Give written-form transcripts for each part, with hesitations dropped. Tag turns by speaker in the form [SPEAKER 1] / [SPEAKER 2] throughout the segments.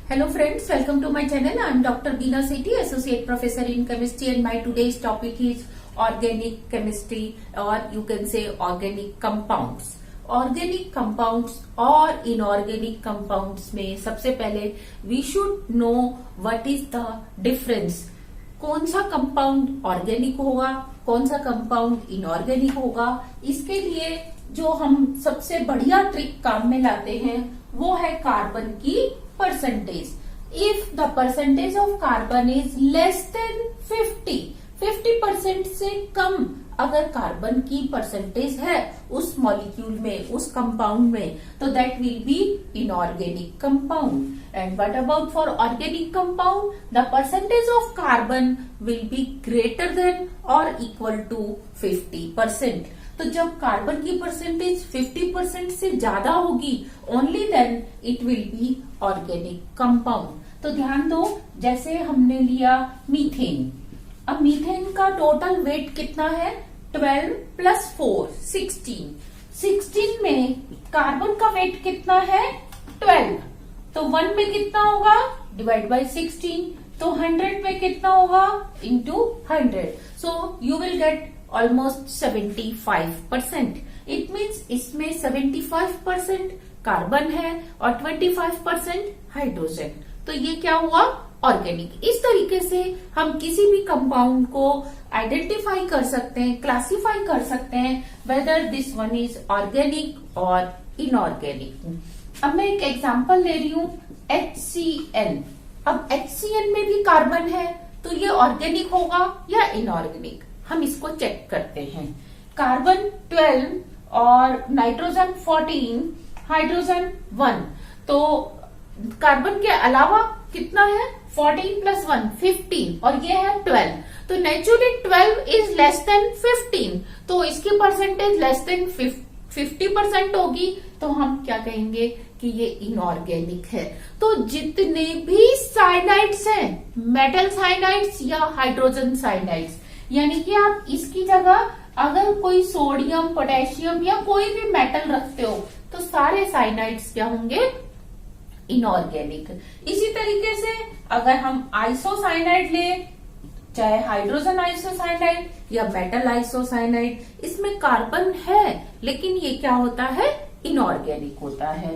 [SPEAKER 1] Hello friends, welcome to my channel. I am Dr. Beena Sethi, Associate Professor in Chemistry, and my today's topic is organic chemistry, or you can say organic compounds. Organic compounds और inorganic compounds में सबसे पहले we should know what is the difference. कौन सा compound organic होगा, कौन सा compound inorganic होगा, इसके लिए जो हम सबसे बढ़िया ट्रिक काम में लाते हैं वो है कार्बन की percentage. If the percentage of carbon is less than 50% से कम अगर कार्बन की परसेंटेज है उस मॉलिक्यूल में, उस कंपाउंड में, तो that will be inorganic compound. And what about for organic compound? The percentage of carbon will be greater than और इक्वल टू 50%. तो जब कार्बन की परसेंटेज 50% से ज्यादा होगी, only then it will be organic compound. तो ध्यान दो, जैसे हमने लिया मीथेन. अब मीथेन का टोटल वेट कितना है? 12 प्लस 4 16 में कार्बन का वेट कितना है? 12. तो 1 में कितना होगा? Divide by 16. तो 100 में कितना होगा? Into 100. So you will get almost 75%. It means इसमें 75% कार्बन है और 25% हाइड्रोजन. तो ये क्या हुआ? ऑर्गेनिक. इस तरीके से हम किसी भी कंपाउंड को आइडेंटिफाई कर सकते हैं, क्लासिफाई कर सकते हैं whether this one is organic और इनऑर्गेनिक. अब मैं एक एग्जांपल ले रही हूं, HCN. अब HCN में भी कार्बन है, तो ये ऑर्गेनिक होगा या इनऑर्गेनिक? हम इसको चेक करते हैं. कार्बन 12 और नाइट्रोजन 14, हाइड्रोजन 1. तो कार्बन के अलावा कितना है? 14 प्लस 1 15 और ये है 12. तो नेचुरली 12 इज लेस देन 15, तो इसकी परसेंटेज लेस देन 50% होगी. तो हम क्या कहेंगे कि ये इनऑर्गेनिक है. तो जितने भी साइनाइड्स हैं, मेटल साइनाइड्स या हाइड्रोजन साइनाइड्स, यानी कि आप इसकी जगह अगर कोई सोडियम, पोटेशियम या कोई भी मेटल रखते हो तो सारे साइनाइड्स क्या होंगे? इनऑर्गेनिक. इसी तरीके से अगर हम आइसोसाइनाइड ले, चाहे हाइड्रोजन आइसोसाइनाइड या मेटल आइसोसाइनाइड, इसमें कार्बन है लेकिन ये क्या होता है? इनऑर्गेनिक होता है.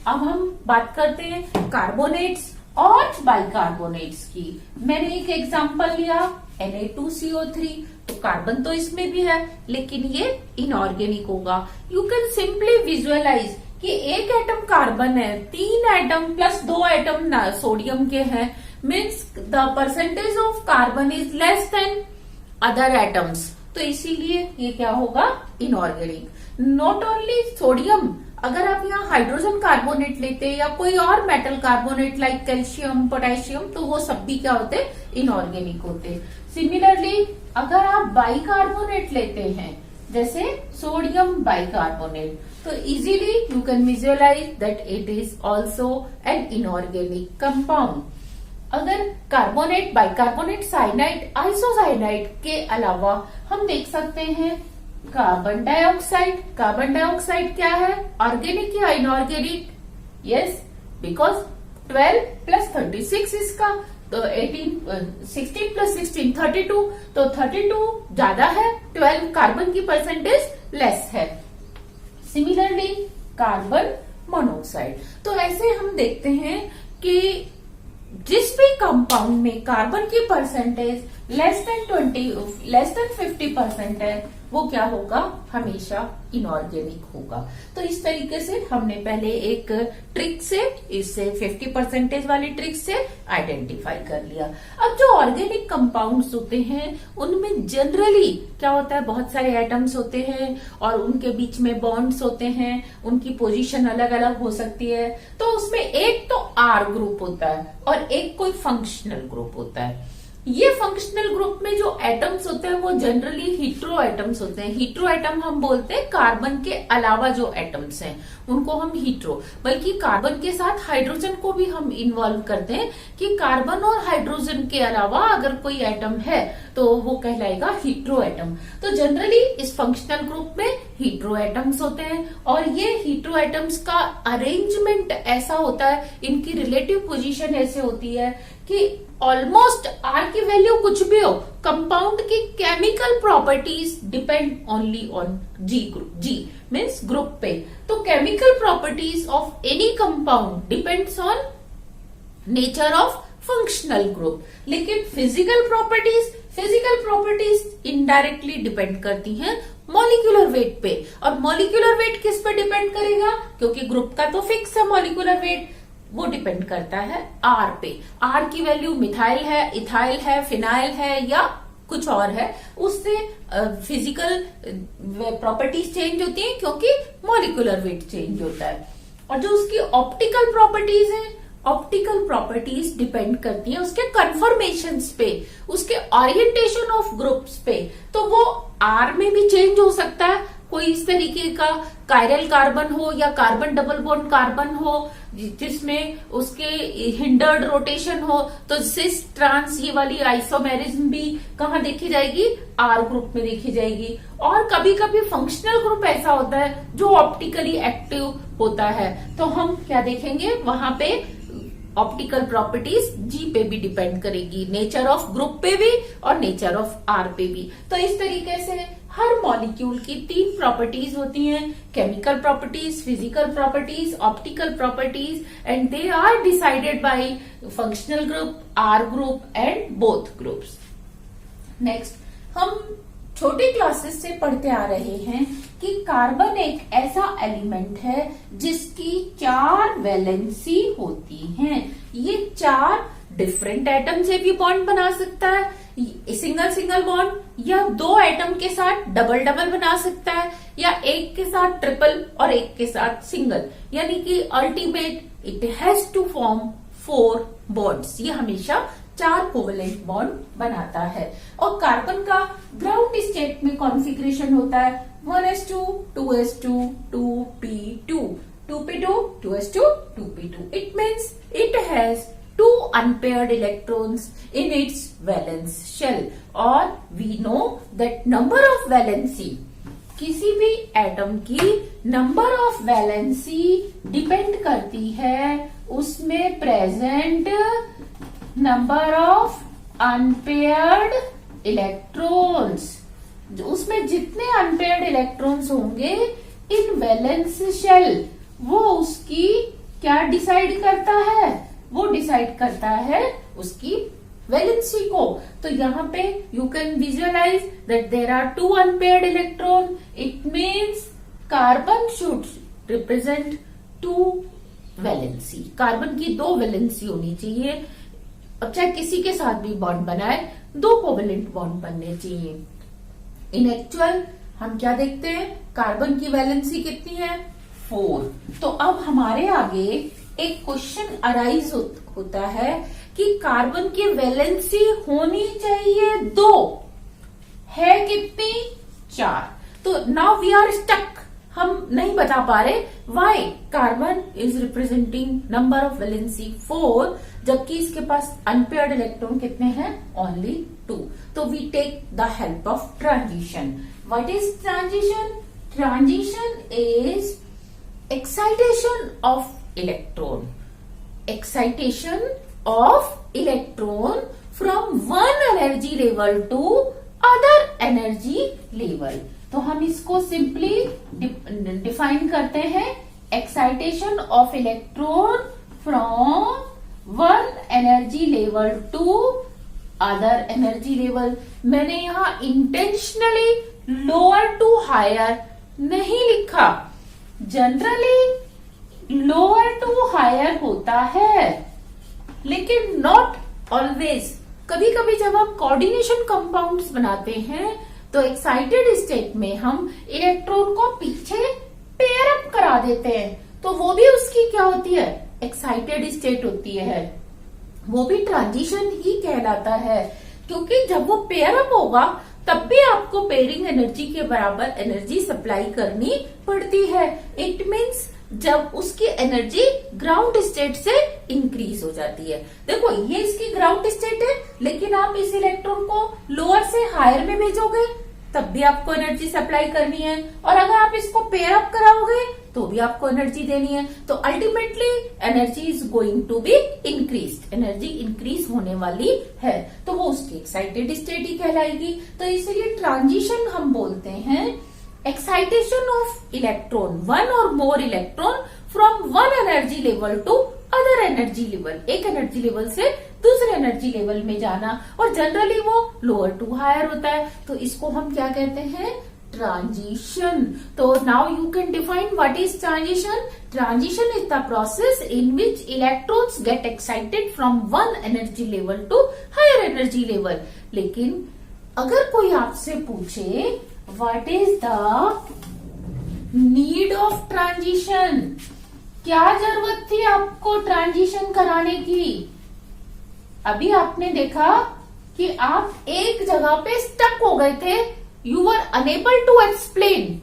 [SPEAKER 1] अब हम बात करते हैं कार्बोनेट्स और बाइकार्बोनेट्स की. मैंने एक एग्जांपल लिया Na2CO3. तो कार्बन तो इसमें भी है लेकिन ये इनऑर्गेनिक होगा. यू कैन सिंपली विजुअलाइज कि एक एटम कार्बन है, 3 एटम प्लस 2 एटम सोडियम के हैं, means the percentage of carbon is less than other atoms. तो इसीलिए ये क्या होगा? इनऑर्गेनिक. नॉट ओनली सोडियम, अगर आप यहाँ हाइड्रोजन कार्बोनेट लेते या कोई और metal carbonate like calcium, potassium, तो वो सब भी क्या होते? इनऑर्गेनिक होते. सिमिलरली अगर आप बाइकार्बोनेट लेते हैं, जैसे सोडियम बाइकार्बोनेट, तो easily you can visualise that it is also an inorganic compound. अगर कार्बोनेट, बाइकार्बोनेट, साइनाइड, आइसोसाइनाइड के अलावा हम देख सकते हैं कार्बन डाइऑक्साइड. कार्बन डाइऑक्साइड क्या है? ऑर्गेनिक या इनऑर्गेनिक? यस, बिकॉज 12 प्लस 36 इसका, तो 16 प्लस 16 32. तो 32 ज्यादा है, 12 कार्बन की परसेंटेज लेस है. Similarly carbon monoxide. तो ऐसे हम देखते हैं कि जिस भी कंपाउंड में कार्बन की परसेंटेज लेस देन 50% है, वो क्या होगा? हमेशा इनऑर्गेनिक होगा. तो इस तरीके से हमने पहले एक ट्रिक से, इससे 50% वाली ट्रिक से आइडेंटिफाई कर लिया. अब जो ऑर्गेनिक कंपाउंड्स होते हैं उनमें जनरली क्या होता है? बहुत सारे एटम्स होते हैं और उनके बीच में बॉन्ड्स होते हैं, उनकी पोजीशन अलग अलग हो सकती है. तो उसमें एक तो आर ग्रुप होता है और एक कोई फंक्शनल ग्रुप होता है. ये फंक्शनल ग्रुप में जो एटम्स होते हैं वो जनरली हीट्रो एटम्स होते हैं। हीट्रो एटम हम बोलते हैं कार्बन के अलावा जो एटम्स हैं उनको हम हीट्रो, बल्कि कार्बन के साथ हाइड्रोजन को भी हम इन्वॉल्व करते हैं कि कार्बन और हाइड्रोजन के अलावा अगर कोई एटम है तो वो कहलाएगा हीट्रो एटम। तो जनरली इस फंक्शनल ग्रुप में हीट्रो एटम्स होते हैं और ये हीट्रो एटम्स का अरेंजमेंट ऐसा होता है, इनकी रिलेटिव पोजीशन ऐसे होती है कि ऑलमोस्ट आर की वैल्यू कुछ भी हो, कंपाउंड की chemical properties depend only on G group. G means group पे। तो chemical properties of any compound depends on nature of functional group. लेकिन फिजिकल प्रॉपर्टीज इनडायरेक्टली डिपेंड करती हैं मॉलिक्यूलर वेट पे। और मॉलिक्यूलर वेट किस पे डिपेंड करेगा? क्योंकि ग्रुप का तो फिक्स है मॉलिक्यूलर वेट, वो डिपेंड करता है आर पे। आर की वैल्यू मिथाइल है, इथाइल है, फिनाइल है या कुछ और है, उससे फिजिकल प्रॉपर्टीज चेंज होती हैं क्योंकि मॉलिक्यूलर वेट चेंज होता है। और जो उसकी ऑप्टिकल प्रॉपर्टीज है, ऑप्टिकल प्रॉपर्टीज डिपेंड करती हैं उसके कन्फर्मेशंस पे, उसके ओरिएंटेशन ऑफ ग्रुप्स पे। तो वो आर में भी चेंज हो सकता है, कोई इस तरीके का कायरल कार्बन हो या कार्बन डबल बॉन्ड कार्बन हो जिसमें उसके हिंडर्ड रोटेशन हो, तो सिस ट्रांस ये वाली आइसोमेरिज्म भी कहाँ देखी जाएगी? आर ग्रुप में देखी जाएगी। और कभी कभी फंक्शनल ग्रुप ऐसा होता है जो ऑप्टिकली एक्टिव होता है, तो हम क्या देखेंगे वहां पे ऑप्टिकल प्रॉपर्टीज जी पे भी डिपेंड करेगी, नेचर ऑफ ग्रुप पे भी और नेचर ऑफ आर पे भी। तो इस तरीके से हर मॉलिक्यूल की 3 प्रॉपर्टीज होती हैं, chemical properties, physical properties, optical properties, and they are decided by functional group, R group and both groups. Next हम छोटी क्लासेस से पढ़ते आ रहे हैं कि कार्बन एक ऐसा एलिमेंट है जिसकी 4 वैलेंसी होती हैं। ये 4 डिफरेंट एटम से भी बॉन्ड बना सकता है, सिंगल सिंगल बॉन्ड, या 2 एटम के साथ डबल डबल बना सकता है, या एक के साथ ट्रिपल और एक के साथ सिंगल, यानी कि ultimate it has to form 4 bonds. ये हमेशा 4 कोवेलेंट बॉन्ड बनाता है। और कार्बन का ग्राउंड स्टेट में कॉन्फ़िगरेशन होता है 1s2 2s2 2p2 2p2 2s2 2p2। It means it has 2 unpaired electrons in its valence shell, और we know that number of valency, किसी भी एटम की नंबर ऑफ वैलेंसी डिपेंड करती है उसमें present number of unpaired electrons. उसमें जितने unpaired electrons होंगे इन वैलेंस शेल, वो उसकी क्या डिसाइड करता है? वो डिसाइड करता है उसकी वैलेंसी को। तो यहाँ पे you can visualise that there are 2 unpaired electron. It means carbon should represent 2 valency. Carbon की 2 वैलेंसी होनी चाहिए। अब चाहे किसी के साथ भी बॉन्ड बनाए, 2 कोवेलेंट बॉन्ड बनने चाहिए। इन एक्चुअल हम क्या देखते हैं? कार्बन की वैलेंसी कितनी है? 4। तो अब हमारे आगे एक क्वेश्चन अराइज होता है कि कार्बन की वैलेंसी होनी चाहिए 2, है कितनी? 4। तो नाउ वी आर स्टक, हम नहीं बता पा रहे why carbon is representing number of valency 4 जबकि इसके पास अनपेयर्ड इलेक्ट्रॉन कितने हैं? ओनली 2। तो we take the help of transition. What is transition? Transition is excitation of electron, excitation of electron from one energy level to other energy level। तो हम इसको simply define करते हैं, excitation of electron from one energy level to other energy level. मैंने यहां intentionally lower to hire नहीं लिखा, generally lower to hire होता है लेकिन नॉट ऑलवेज। कभी कभी जब हम कोऑर्डिनेशन कंपाउंड्स बनाते हैं तो एक्साइटेड स्टेट में हम इलेक्ट्रॉन को पीछे पेयर अप करा देते हैं, तो वो भी उसकी क्या होती है? एक्साइटेड स्टेट होती है, वो भी ट्रांजिशन ही कहलाता है। क्योंकि जब वो पेयर अप होगा तब भी आपको पेयरिंग एनर्जी के बराबर एनर्जी सप्लाई करनी पड़ती है। इट मीन्स जब उसकी एनर्जी ग्राउंड स्टेट से इंक्रीज हो जाती है। देखो ये इसकी ग्राउंड स्टेट है, लेकिन आप इस इलेक्ट्रॉन को लोअर से हायर में भेजोगे तब भी आपको एनर्जी सप्लाई करनी है, और अगर आप इसको पेयर अप कराओगे तो भी आपको एनर्जी देनी है। तो ultimately energy is going to be increase, energy increase होने वाली है, तो वो उसकी एक्साइटेड स्टेट ही कहलाएगी। तो इसीलिए ट्रांजिशन हम बोलते हैं एक्साइटेशन ऑफ इलेक्ट्रॉन, वन और more electron from one energy level to other energy level, एक एनर्जी लेवल से दूसरे एनर्जी लेवल में जाना, और जनरली वो लोअर टू हायर होता है, तो इसको हम क्या कहते हैं, ट्रांजिशन। तो now you can define what is transition. Transition is the process in which electrons get excited from one energy level to higher energy level. लेकिन अगर कोई आपसे पूछे what is the need of transition, क्या जरूरत थी आपको ट्रांजिशन कराने की। अभी आपने देखा कि आप एक जगह पे स्टक हो गए थे, you were unable to explain.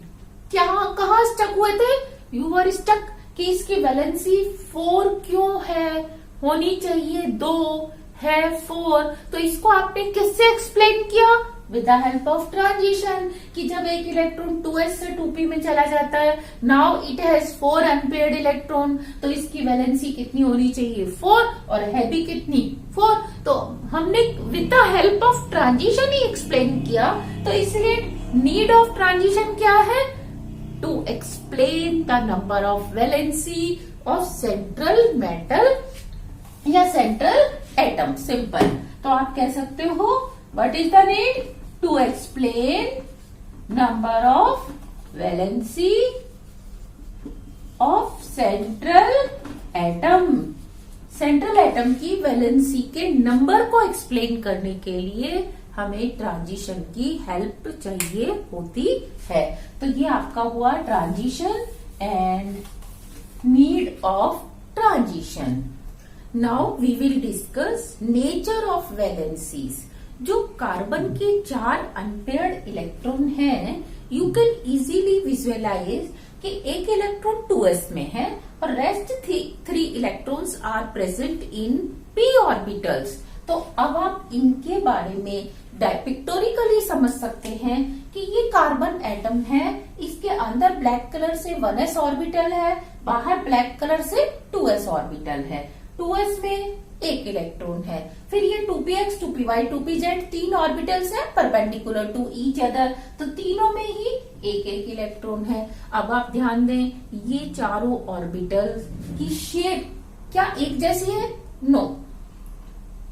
[SPEAKER 1] क्या कहाँ स्टक हुए थे, यू वर स्टक कि इसकी वैलेंसी 4 क्यों है, होनी चाहिए 2 है 4। तो इसको आपने किससे एक्सप्लेन किया, with the help of transition, कि जब एक इलेक्ट्रॉन 2s से 2p में चला जाता है, now it has 4 unpaired electron, तो इसकी वैलेंसी कितनी होनी चाहिए 4, और है भी कितनी 4। तो हमने with the help of transition ही एक्सप्लेन किया। तो इसलिए नीड ऑफ ट्रांजिशन क्या है, to explain the number of valency of central metal या सेंट्रल एटम, सिंपल। तो आप कह सकते हो what is the need, to explain number of valency of central atom। Central atom की वैलेंसी के नंबर को एक्सप्लेन करने के लिए हमें ट्रांजिशन की हेल्प चाहिए होती है। तो ये आपका हुआ transition and need of transition. Now we will discuss nature of valencies. जो कार्बन के 4 अनपेयर्ड इलेक्ट्रॉन हैं, यू कैन इजीली विजुअलाइज कि एक इलेक्ट्रॉन 2s में है और rest 3 electrons are present in p orbitals. तो अब आप इनके बारे में पिक्टोरिकली समझ सकते हैं कि ये कार्बन एटम है, इसके अंदर ब्लैक कलर से 1s ऑर्बिटल है, बाहर ब्लैक कलर से 2s ऑर्बिटल है। 2s में एक इलेक्ट्रॉन है, फिर ये 2px 2py 2pz 3 ऑर्बिटल्स हैं परपेंडिकुलर टू ईच अदर, तो तीनों में ही एक एक इलेक्ट्रॉन है। अब आप ध्यान दें, ये चारों ऑर्बिटल्स की शेप क्या एक जैसी है, नो,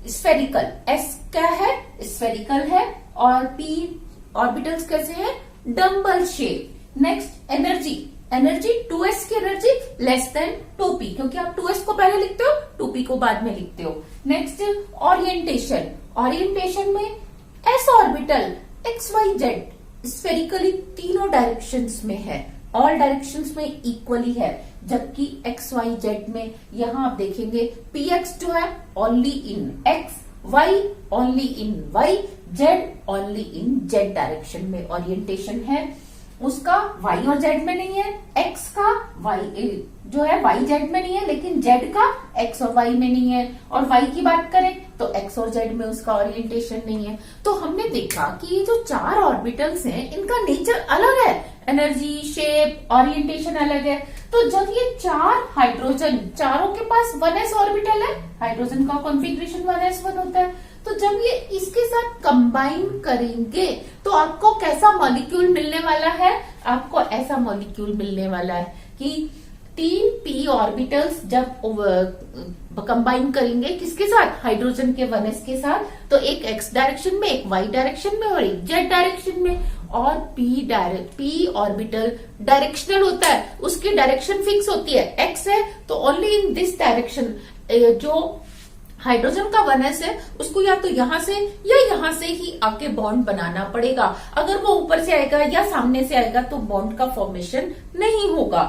[SPEAKER 1] स्फेरिकल। एस क्या है, स्फेरिकल है, और p ऑर्बिटल्स कैसे हैं, dumbbell shape. Next energy, energy 2s की एनर्जी लेस देन 2p, क्योंकि आप 2s को पहले लिखते हो 2p को बाद में लिखते हो। नेक्स्ट ओरिएंटेशन, ओरिएंटेशन में s ऑर्बिटल xyz स्फेरिकली तीनों डायरेक्शंस में है, ऑल डायरेक्शंस में इक्वली है, जबकि xyz में यहां आप देखेंगे px जो है only in x, y only in y, z only in z direction में ओरिएंटेशन है। उसका y और z में नहीं है, x का y जो है y z में नहीं है, लेकिन z का x और y में नहीं है। और y की बात करें तो x और z में उसका ओरिएंटेशन नहीं है। तो हमने देखा कि ये जो 4 ऑर्बिटल्स हैं, इनका नेचर अलग है, एनर्जी, शेप, ओरिएंटेशन अलग है। तो जब ये 4 हाइड्रोजन, चारों के पास 1s ऑर्बिटल है, हाइड्रोजन का कॉन्फ़िगरेशन 1s1 होता है, तो जब ये इसके साथ कंबाइन करेंगे तो आपको कैसा मॉलिक्यूल मिलने वाला है, आपको ऐसा मॉलिक्यूल मिलने वाला है कि 3 p ऑर्बिटल्स जब कंबाइन करेंगे किसके साथ, हाइड्रोजन के 1s के साथ, तो एक x डायरेक्शन में, एक y डायरेक्शन में और एक z डायरेक्शन में। और p ऑर्बिटल डायरेक्शनल होता है, उसकी डायरेक्शन फिक्स होती है, x है तो ओनली इन दिस डायरेक्शन। जो हाइड्रोजन का 1s है उसको या तो यहां से या यहां से ही आके बॉन्ड बनाना पड़ेगा, अगर वो ऊपर से आएगा या सामने से आएगा तो बॉन्ड का फॉर्मेशन नहीं होगा।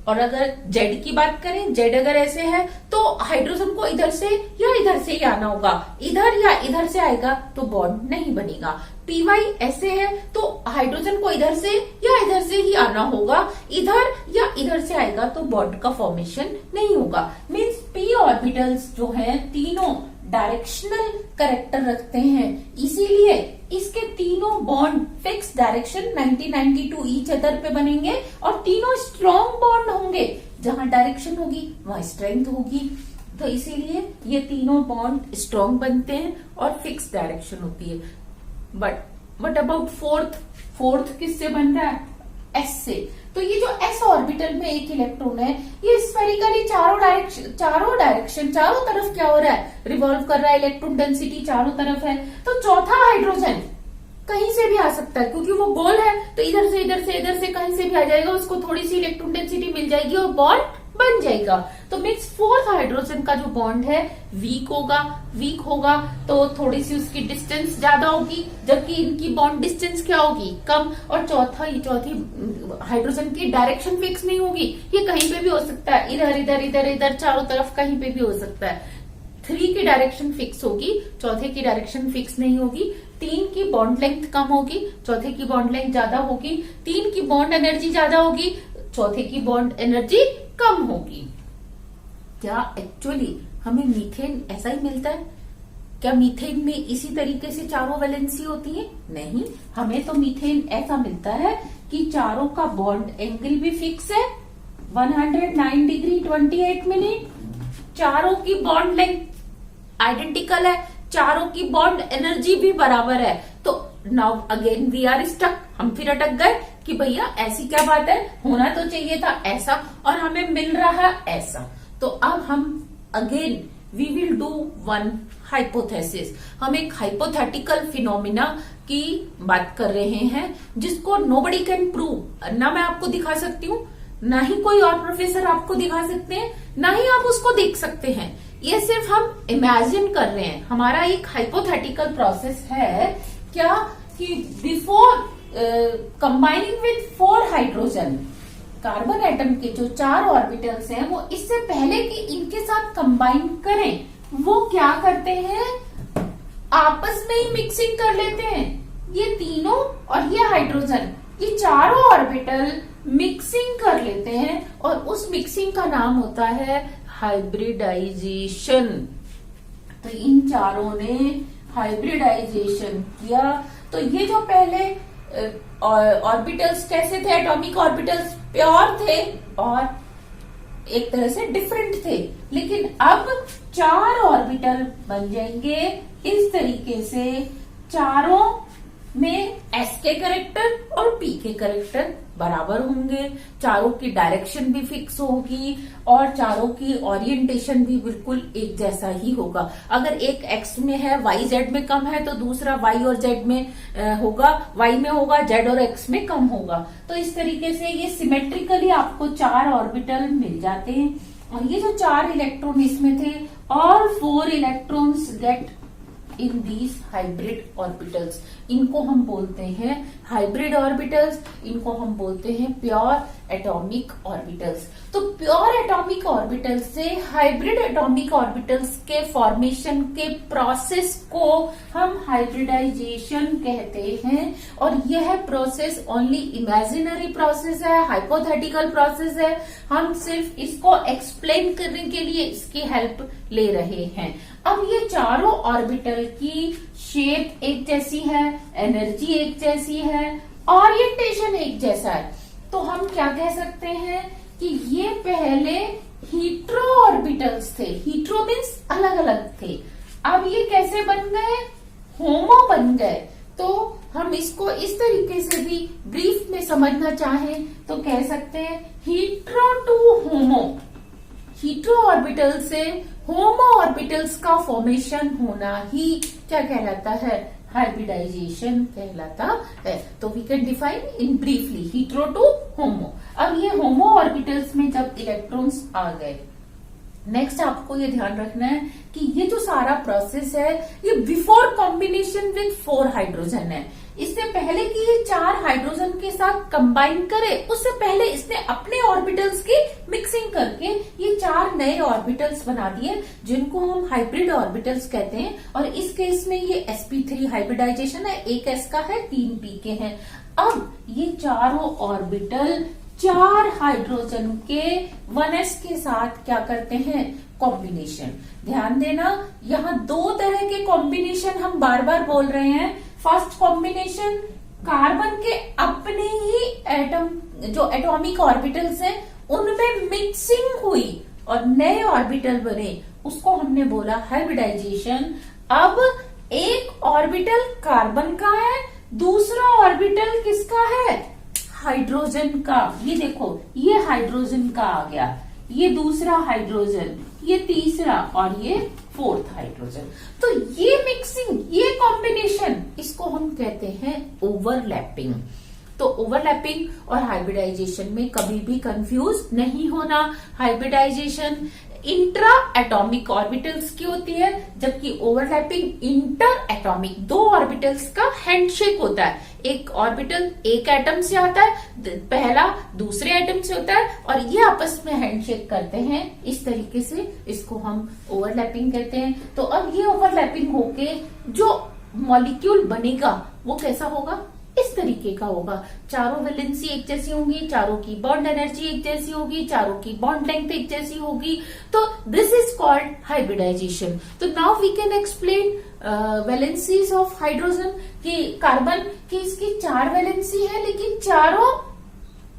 [SPEAKER 1] और अगर जेड की बात करें, जेड अगर ऐसे है तो हाइड्रोजन को इधर से या इधर से ही आना होगा, इधर या इधर से आएगा तो बॉन्ड नहीं बनेगा। पी वाई ऐसे है तो हाइड्रोजन को इधर से या इधर से ही आना होगा, इधर या इधर से आएगा तो बॉन्ड का फॉर्मेशन नहीं होगा। मीन्स पी ऑर्बिटल्स जो है तीनों डायरेक्शनल कैरेक्टर रखते हैं, इसीलिए इसके तीनों bond fix direction 90-90 to each other पे बनेंगे और तीनों स्ट्रॉन्ग बॉन्ड होंगे। जहां डायरेक्शन होगी वहां स्ट्रेंथ होगी, तो इसीलिए ये तीनों बॉन्ड स्ट्रॉन्ग बनते हैं और फिक्स डायरेक्शन होती है। बट अबाउट फोर्थ किससे बन रहा है? एस से। तो ये जो एस ऑर्बिटल में एक इलेक्ट्रॉन है, ये स्फेरिकली चारों डायरेक्शन चारों तरफ क्या हो रहा है? रिवॉल्व कर रहा है, इलेक्ट्रॉन डेंसिटी चारों तरफ है। तो चौथा हाइड्रोजन कहीं से भी आ सकता है, क्योंकि वो गोल है तो इधर से कहीं से भी आ जाएगा, उसको थोड़ी सी इलेक्ट्रॉन डेंसिटी मिल जाएगी और बॉन्ड बन जाएगा। तो मीन्स फोर्थ हाइड्रोजन का जो बॉन्ड है वीक होगा तो थोड़ी सी उसकी डिस्टेंस ज्यादा होगी, जबकि इनकी बॉन्ड डिस्टेंस क्या होगी? कम। और चौथी हाइड्रोजन की डायरेक्शन फिक्स नहीं होगी, ये कहीं पे भी हो सकता है, इधर चारों तरफ कहीं पे भी हो सकता है। 3 की डायरेक्शन फिक्स होगी, चौथे की डायरेक्शन फिक्स नहीं होगी। 3 की बॉन्ड लेंथ कम होगी, चौथे की बॉन्ड लेंथ ज्यादा होगी। 3 की बॉन्ड एनर्जी ज्यादा होगी, चौथे की बॉन्ड एनर्जी कम होगी। क्या एक्चुअली हमें मीथेन ऐसा ही मिलता है? क्या मीथेन में इसी तरीके से चारों वैलेंसी होती है? नहीं, हमें तो मीथेन ऐसा मिलता है कि चारों का बॉन्ड एंगल भी फिक्स है 109 डिग्री 28 मिनट, चारों की बॉन्ड लेंथ आइडेंटिकल है, चारों की बॉन्ड एनर्जी भी बराबर है। तो now again we are stuck, हम फिर अटक गए कि भैया ऐसी क्या बात है, होना तो चाहिए था ऐसा और हमें मिल रहा ऐसा। तो अब हम again we will do one hypothesis. हम एक हाइपोथेटिकल फिनोमिना की बात कर रहे हैं जिसको नोबडी कैन प्रूव। ना मैं आपको दिखा सकती हूँ, ना ही कोई और प्रोफेसर आपको दिखा सकते हैं, ना ही आप उसको देख सकते हैं। ये सिर्फ हम इमेजिन कर रहे हैं। हमारा एक हाइपोथेटिकल प्रोसेस है क्या कि before combining with 4 hydrogen, carbon atom के जो 4 ऑर्बिटल्स हैं वो इससे पहले कि इनके साथ कंबाइन करें, वो क्या करते हैं? आपस में ही मिक्सिंग कर लेते हैं। ये तीनों और ये हाइड्रोजन, ये चारों ऑर्बिटल मिक्सिंग कर लेते हैं और उस मिक्सिंग का नाम होता है हाइब्रिडाइजेशन। तो इन चारों ने हाइब्रिडाइजेशन किया। तो ये जो पहले ऑर्बिटल्स कैसे थे? एटॉमिक ऑर्बिटल्स प्योर थे और एक तरह से डिफरेंट थे, लेकिन अब 4 ऑर्बिटल बन जाएंगे इस तरीके से, चारों में एस के कैरेक्टर और पी के कैरेक्टर बराबर होंगे, चारों की डायरेक्शन भी फिक्स होगी और चारों की ओरिएंटेशन भी बिल्कुल एक जैसा ही होगा। अगर एक एक्स में है, वाई जेड में कम है, तो दूसरा वाई और जेड में होगा, वाई में होगा, जेड और एक्स में कम होगा। तो इस तरीके से ये सिमेट्रिकली आपको 4 ऑर्बिटल मिल जाते हैं। और ये जो 4 इलेक्ट्रॉन इसमें थे, all 4 electrons get in these hybrid orbitals. इनको हम बोलते हैं हाइब्रिड ऑर्बिटल्स, इनको हम बोलते हैं प्योर एटॉमिक ऑर्बिटल्स। तो प्योर एटॉमिक ऑर्बिटल्स से हाइब्रिड एटॉमिक ऑर्बिटल्स के फॉर्मेशन के प्रोसेस को हम हाइब्रिडाइजेशन कहते हैं। और यह प्रोसेस ओनली इमेजिनरी प्रोसेस है, हाइपोथेटिकल प्रोसेस है। हम सिर्फ इसको एक्सप्लेन करने के लिए इसकी हेल्प ले रहे हैं। अब ये चारों ऑर्बिटल की शेप एक जैसी है, एनर्जी एक जैसी है, ओरिएंटेशन एक जैसा है। तो हम क्या कह सकते हैं कि ये पहले हीट्रो ऑर्बिटल्स थे। हीट्रो मीन्स अलग अलग थे। अब ये कैसे बन गए? होमो बन गए। तो हम इसको इस तरीके से भी ब्रीफ में समझना चाहें तो कह सकते हैं hetero to homo. Hetero orbital से होमो ऑर्बिटल्स का फॉर्मेशन होना ही क्या कहलाता है? हाइब्रिडाइजेशन कहलाता है। तो we can define in briefly hetero to homo. अब ये होमो ऑर्बिटल्स में जब इलेक्ट्रॉन्स आ गए नेक्स्ट आपको ये ध्यान रखना है कि ये जो सारा प्रोसेस है ये बिफोर कॉम्बिनेशन विद 4 हाइड्रोजन है। इससे पहले कि ये 4 हाइड्रोजन के साथ कंबाइन करे, उससे पहले इसने अपने ऑर्बिटल्स की मिक्सिंग करके ये 4 नए ऑर्बिटल्स बना दिए, जिनको हम हाइब्रिड ऑर्बिटल्स कहते हैं। और इस केस में ये sp3 हाइब्रिडाइजेशन है, एक s का है, 3 p के हैं। अब ये चारों ऑर्बिटल 4 हाइड्रोजन के 1s के साथ क्या करते हैं, कॉम्बिनेशन। ध्यान देना, यहाँ 2 तरह के कॉम्बिनेशन हम बार बार बोल रहे हैं। फर्स्ट कॉम्बिनेशन, कार्बन के अपने ही एटम जो एटॉमिक ऑर्बिटल्स हैं उनमें मिक्सिंग हुई और नए ऑर्बिटल बने, उसको हमने बोला हाइब्रिडाइजेशन। अब एक ऑर्बिटल कार्बन का है, दूसरा ऑर्बिटल किसका है, हाइड्रोजन का। ये देखो, ये हाइड्रोजन का आ गया, ये दूसरा हाइड्रोजन, ये तीसरा और ये 4th हाइड्रोजन। तो ये मिक्सिंग, ये कॉम्बिनेशन, इसको हम कहते हैं ओवरलैपिंग। तो ओवरलैपिंग और हाइब्रिडाइजेशन में कभी भी कंफ्यूज नहीं होना। हाइब्रिडाइजेशन इंट्रा एटॉमिक ऑर्बिटल्स की होती है, जबकि ओवरलैपिंग इंटर एटॉमिक, 2 ऑर्बिटल्स का हैंडशेक होता है। एक ऑर्बिटल एक एटम से आता है, पहला दूसरे एटम से होता है, और ये आपस में हैंडशेक करते हैं। इस तरीके से इसको हम ओवरलैपिंग कहते हैं। तो अब ये ओवरलैपिंग होके जो मॉलिक्यूल बनेगा वो कैसा होगा, इस तरीके का होगा। चारों वैलेंसी एक जैसी होंगी, चारों की बॉन्ड एनर्जी एक जैसी होगी, चारों की बॉन्ड लेंथ एक जैसी होगी। तो दिस इज कॉल्ड हाइब्रिडाइजेशन। तो now we can explain valencies of hydrogen. कि कार्बन की इसकी 4 वैलेंसी है, लेकिन चारों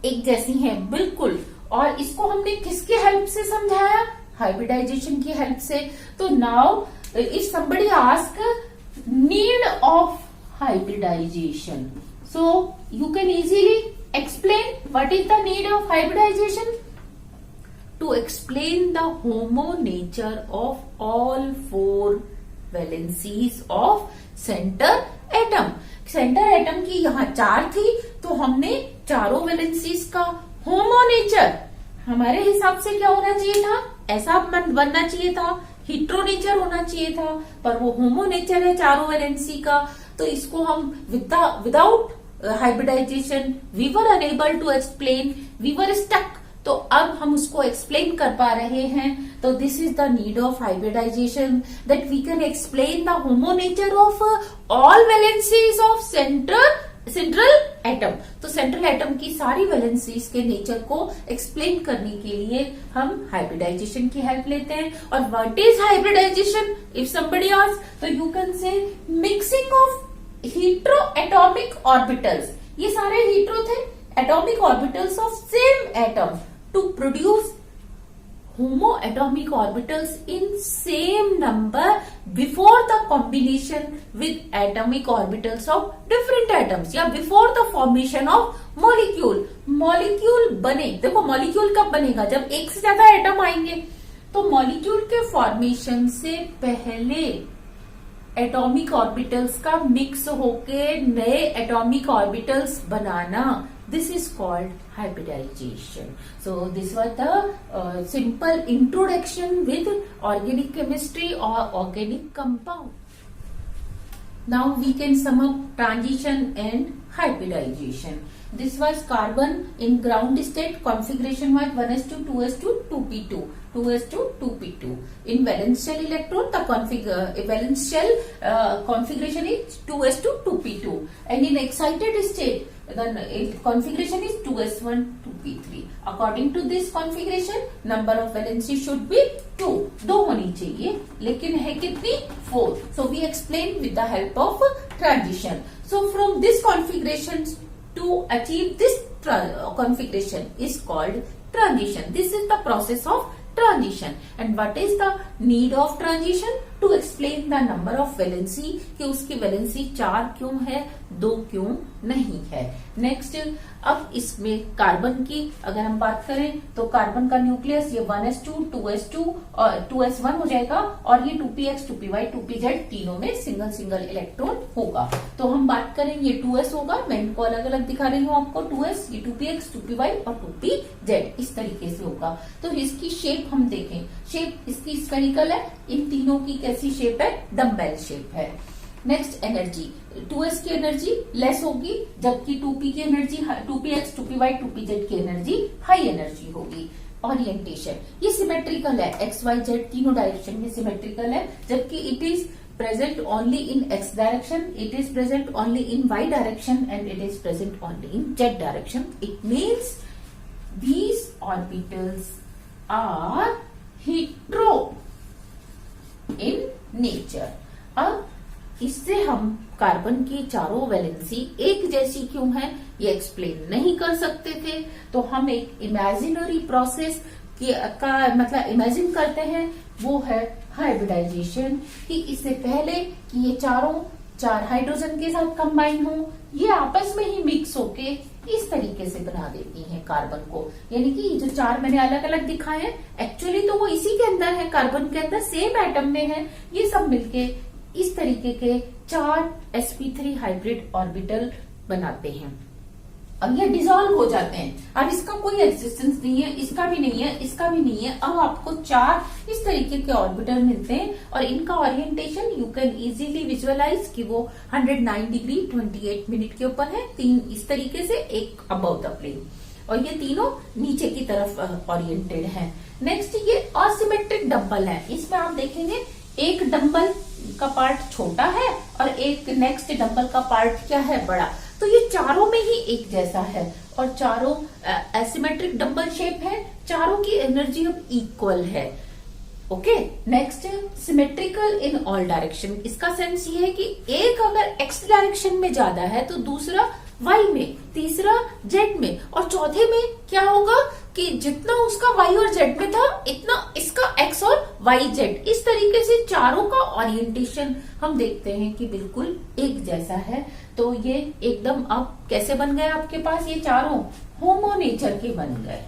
[SPEAKER 1] एक जैसी हैं बिल्कुल। और इसको हमने किसके हेल्प से समझाया, हाइब्रिडाइजेशन की हेल्प से। तो now if somebody ask need of hybridization, so you can easily explain what is the need of hybridization. To explain the homo nature of all 4 valencies of center atom. Centre atom की यहाँ 4 थी, तो हमने चारों valencies का होमो nature, हमारे हिसाब से क्या होना चाहिए था, ऐसा बनना चाहिए था, हीट्रो नेचर होना चाहिए था, पर वो होमो नेचर है चारों वैलेंसी का। तो इसको हम without hybridisation we were unable to explain, we were stuck. तो अब हम उसको एक्सप्लेन कर पा रहे हैं। तो this is the need of hybridisation, that we can explain the homo nature of all valencies of central atom. तो सेंट्रल एटम की सारी वैलेंसीज के नेचर को एक्सप्लेन करने के लिए हम हाइब्रिडाइजेशन की हेल्प लेते हैं। और what is hybridization, if somebody ask, तो you can say mixing of hetero atomic orbitals. ये सारे हीट्रो थे, atomic orbitals of same atom, to produce homo atomic orbitals in same number before the combination with atomic orbitals of different atoms, या before the formation of molecule. molecule बने, देखो molecule कब बनेगा, जब एक से ज्यादा एटम आएंगे। तो molecule के फॉर्मेशन से पहले एटॉमिक ऑर्बिटल्स का मिक्स होके नए atomic orbitals banana, this is called hybridization. So this was the simple introduction with organic chemistry or organic compound. Now we can sum up transition and hybridization. This was carbon in ground state, configuration was 1s2 2s2 2p2 2s2 2p2. In valence shell electron, the valence shell configuration is 2s2 2p2, and in excited state the configuration is 2s1 2p3. According to this configuration, number of valency should be 2, 2 होनी चाहिए, लेकिन है कितनी, 4. So we explain with the help of transition. So from this configuration to achieve this configuration is called transition. This is the process of transition. And what is the need of transition? To explain the number of valency, कि उसकी valency 4 क्यों है, 2 क्यों नहीं है। Next, अब इसमें carbon की अगर हम बात करें तो कार्बन का न्यूक्लियस ये 1s2, 2s2 और 2s1 हो जाएगा, और ये 2px, 2py, 2pz तीनों में सिंगल सिंगल इलेक्ट्रॉन होगा। तो हम बात करें ये 2s होगा, मैं इनको अलग अलग दिखा रही हूँ आपको, 2s, ये 2px, 2py और 2pz इस तरीके से होगा। तो इसकी शेप हम देखें, शेप इसकी स्फेरिकल है, इन तीनों की कैसी शेप है, डम्बेल शेप है। नेक्स्ट, एनर्जी, 2s की एनर्जी लेस होगी, जबकि 2p की एनर्जी, 2px, 2py, 2pz की एनर्जी हाई एनर्जी होगी। ओरिएंटेशन, ये सिमेट्रिकल है, एक्स वाई जेड तीनों डायरेक्शन में सिमेट्रिकल है, जबकि it is present only in x direction, it is present only in y direction, and it is present only in z direction. It means these orbitals are hetero in nature. अब इससे हम carbon की चारों valency एक जैसी क्यों है ये एक्सप्लेन नहीं कर सकते थे, तो हम एक इमेजिनरी प्रोसेस का मतलब इमेजिन करते हैं, वो है हाइब्रिडाइजेशन, कि इससे पहले कि ये चार हाइड्रोजन के साथ कंबाइन हो, ये आपस में ही मिक्स होके इस तरीके से बना देती हैं कार्बन को। यानी कि ये जो 4 मैंने अलग अलग दिखाए हैं, एक्चुअली तो वो इसी के अंदर है, कार्बन के अंदर सेम एटम में है, ये सब मिलके इस तरीके के 4 sp3 हाइब्रिड ऑर्बिटल बनाते हैं। अब ये डिसॉल्व हो जाते हैं, अब इसका कोई एग्जिस्टेंस नहीं है, इसका भी नहीं है, इसका भी नहीं है। अब आपको 4 इस तरीके के ऑर्बिटल मिलते हैं, और इनका orientation you can easily visualise कि वो 109 डिग्री 28 मिनट के ऊपर है, 3 इस तरीके से, एक अबव द प्लेन, और ये तीनों नीचे की तरफ ओरिएंटेड है। नेक्स्ट, ये असिमेट्रिक डंबल है, इसमें आप देखेंगे एक डंबल का पार्ट छोटा है और एक नेक्स्ट डंबल का पार्ट क्या है, बड़ा। तो ये चारों में ही एक जैसा है, और चारों एसिमेट्रिक डंबल शेप है, चारों की एनर्जी अब इक्वल है। Okay, next, symmetrical in all direction, इसका सेंस ये है कि एक अगर एक्स डायरेक्शन में ज्यादा है तो दूसरा वाई में, तीसरा जेड में, और चौथे में क्या होगा कि जितना उसका वाई और जेड में था इतना इसका एक्स और वाई जेड, इस तरीके से चारों का ओरिएंटेशन हम देखते हैं कि बिल्कुल एक जैसा है। तो ये एकदम अब कैसे बन गए आपके पास, ये चारों होमो नेचर के बन गए।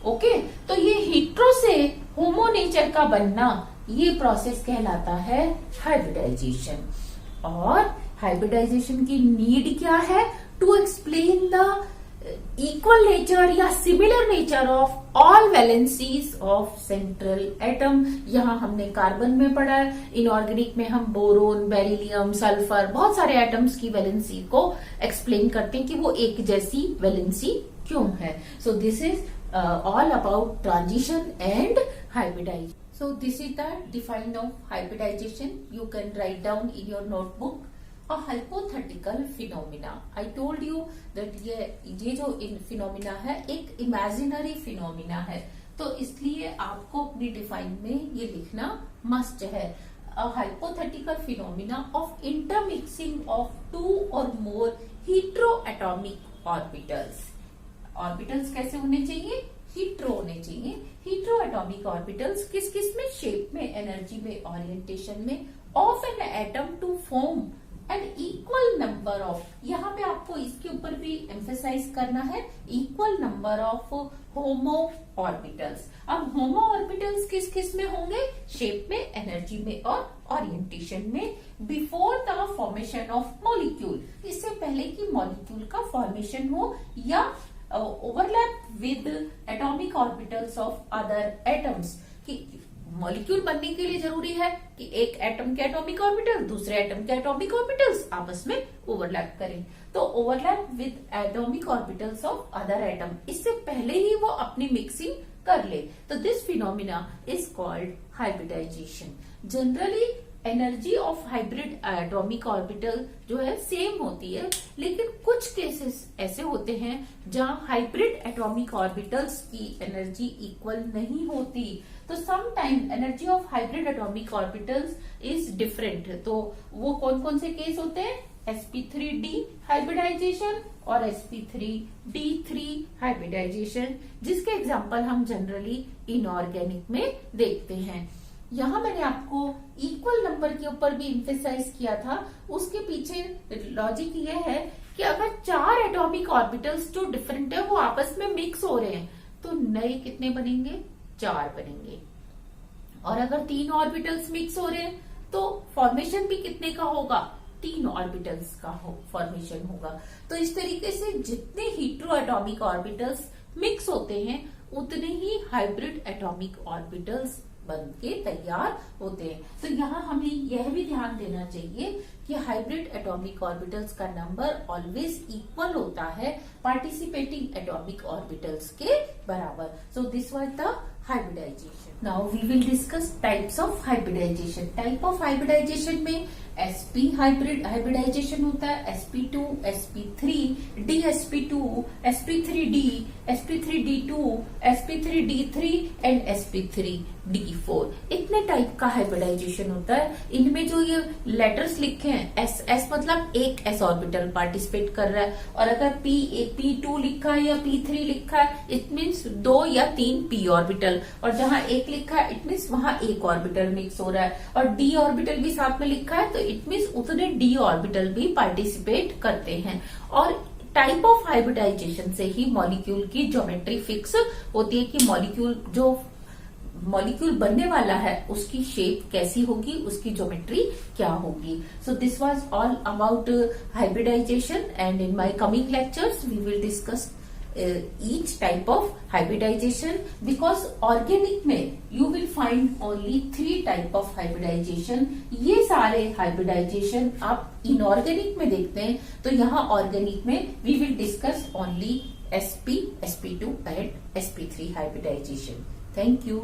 [SPEAKER 1] ओके, तो ये हीट्रो से होमो नेचर का बनना, ये प्रोसेस कहलाता है हाइब्रिडाइजेशन। और हाइब्रिडाइजेशन की नीड क्या है, to explain the equal nature या similar nature of all valencies of central atom. यहाँ हमने कार्बन में पढ़ा है, इनऑर्गेनिक में हम बोरोन, बेरिलियम, सल्फर, बहुत सारे एटम्स की वैलेंसी को एक्सप्लेन करते हैं कि वो एक जैसी वैलेंसी क्यों है। So this is all about transition and hybridization. So this is the definition of hybridization. You can write down in your notebook. A hypothetical phenomena. I told you that ये जो phenomena है एक imaginary phenomena है, तो इसलिए आपको अपनी define में ये लिखना मस्ट है। A hypothetical phenomena of intermixing of 2 or more heteroatomic orbitals. Orbitals कैसे होने चाहिए, हीट्रो होने चाहिए। हीट्रो एटॉमिक ऑर्बिटल्स किस किस में, शेप में, एनर्जी में, ओरिएंटेशन में, of an atom to form an equal number of, यहाँ पे आपको इसके ऊपर भी एम्फेसाइज करना है, equal number of homo orbitals. अब होमो ऑर्बिटल्स किस किस में होंगे, शेप में, एनर्जी में और ओरिएंटेशन में, before the formation of molecule, इससे पहले कि मॉलिक्यूल का फॉर्मेशन हो, या overlap with atomic orbitals of other atoms, कि मॉलिक्यूल बनने के लिए जरूरी है कि एक एटम के एटॉमिक ऑर्बिटल दूसरे एटम के एटॉमिक ऑर्बिटल्स आपस में ओवरलैप करें। तो overlap with atomic orbitals of other atom, इससे पहले ही वो अपनी मिक्सिंग कर ले, तो this phenomena is called hybridisation. Generally energy of hybrid atomic orbital जो है सेम होती है, लेकिन कुछ केसेस ऐसे होते हैं जहां हाइब्रिड एटॉमिक ऑर्बिटल्स की एनर्जी इक्वल नहीं होती, तो some time energy of hybrid atomic orbitals is different. तो वो कौन कौन से केस होते हैं, sp3d हाइब्रिडाइजेशन और sp3d3 हाइब्रिडाइजेशन, जिसके एग्जांपल हम जनरली इनऑर्गेनिक में देखते हैं। यहाँ मैंने आपको इक्वल नंबर के ऊपर भी इम्फेसाइज किया था। उसके पीछे लॉजिक ये है कि अगर 4 एटॉमिक ऑर्बिटल्स जो डिफरेंट है वो आपस में मिक्स हो रहे हैं तो नए कितने बनेंगे, 4 बनेंगे। और अगर 3 ऑर्बिटल्स मिक्स हो रहे हैं तो फॉर्मेशन भी कितने का होगा, 3 ऑर्बिटल्स का फॉर्मेशन होगा। तो इस तरीके से जितने हीट्रो एटॉमिक ऑर्बिटल्स मिक्स होते हैं उतने ही हाइब्रिड एटॉमिक ऑर्बिटल्स बन के तैयार होते हैं। तो यहाँ हमें यह भी ध्यान देना चाहिए कि हाइब्रिड एटॉमिक ऑर्बिटल्स का नंबर ऑलवेज इक्वल होता है पार्टिसिपेटिंग एटॉमिक ऑर्बिटल्स के बराबर। So this was the hybridisation. Now we will discuss types of hybridisation. Type of hybridisation में sp हाइब्रिडाइजेशन होता है, sp2, sp3, dsp2, sp3d, sp3d2, sp3d3 and sp3d4। इतने type का hybridisation होता है। इनमें जो ये लेटर्स लिखे हैं s मतलब एक s ऑर्बिटल पार्टिसिपेट कर रहा है, और अगर p2 लिखा है या p3 लिखा है इट मीन्स 2 या 3 p ऑर्बिटल, और जहां 1 लिखा है इट मीन्स वहां एक ऑर्बिटल मिक्स हो रहा है, और d ऑर्बिटल भी साथ में लिखा है तो इट मीन्स उतने d ऑर्बिटल भी पार्टिसिपेट करते हैं। और टाइप ऑफ हाइब्रिडाइजेशन से ही मॉलिक्यूल की ज्योमेट्री फिक्स होती है कि मॉलिक्यूल बनने वाला है उसकी शेप कैसी होगी, उसकी ज्योमेट्री क्या होगी। So this was all about hybridisation, and in my coming lectures we will discuss each type of hybridization, because organic में you will find only 3 type of hybridization। ये सारे hybridization आप inorganic में देखते हैं, तो यहाँ organic में we will discuss only sp, sp2 and sp3 hybridization। Thank you।